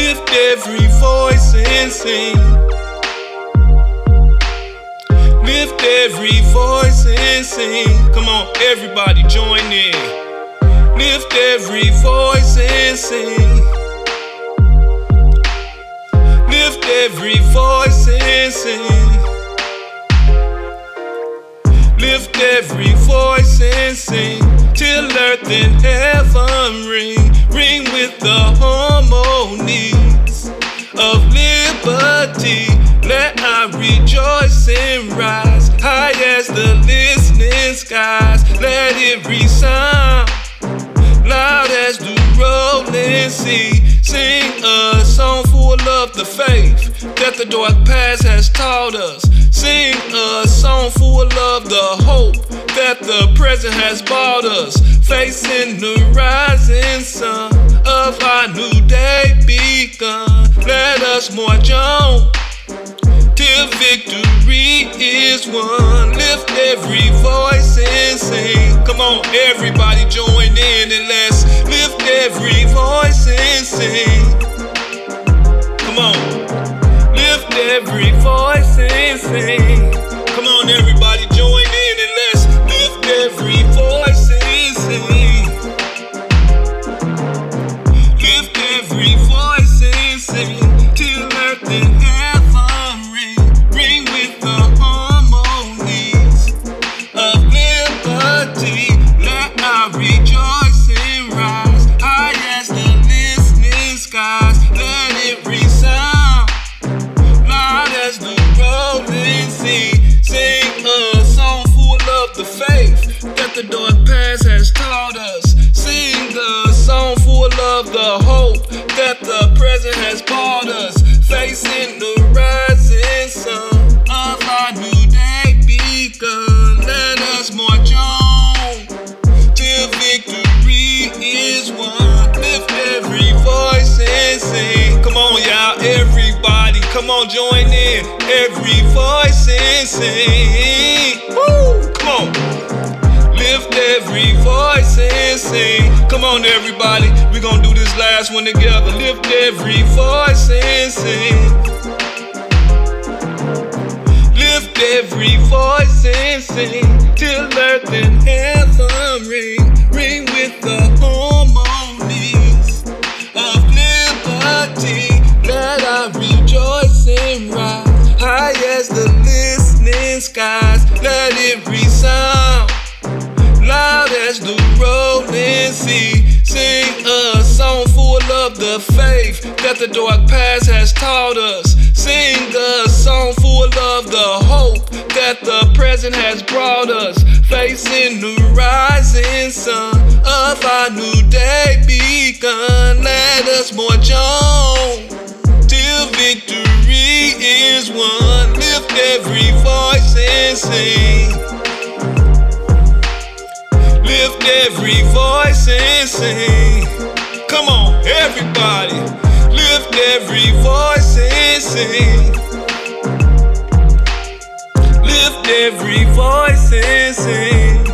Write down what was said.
Lift every voice and sing. Lift every voice and sing. Come on, everybody join in. Lift every voice and sing. Lift every voice and sing. Lift every voice and sing till earth and heaven ring. Ring with the harmonies of liberty. Let our rejoice and rise high as the listening skies. Let it resound loud as the rolling sea. Sing a song full of the faith that the dark past has taught us. Sing a song full of the hope that the present has brought us. Facing the rising sun of our new day begun. Let us march on till victory is won. Lift every voice and sing. Come on, everybody join in and let's lift every voice and sing. Come on, lift every voice and sing. Come on, everybody join in and let's lift every voice and sing. Lift every voice and sing till earth and heaven ring. Ring with the harmonies of liberty. Let our rejoice and rise high as the listening skies. Let it resound loud as the rolling sea. Sing a song full of the faith that the dark past has taught us. Sing a song full of the hope that the present has brought us. Facing the rising sun of our new day begun. Let us march on till victory is won. Lift every voice and sing. Come on, y'all, everybody, come on, join in. Every voice and sing. Woo! Come on. Lift every voice and sing. Come on, everybody, we gonna do this last one together. Lift every voice and sing. Lift every voice and sing till earth and heaven ring. Ring with the harmonies of liberty. Let our rejoice and rise high as the listening skies. Let it resound loud as the rolling sea. Sing a song full of the faith that the dark past has taught us. Sing a song full of the hope that the present has brought us. Facing the rising sun of our new day begun. Let us march on till victory is won. Lift every voice and sing. Lift every voice and sing. Come on, everybody. Lift every voice and sing. Lift every voice and sing.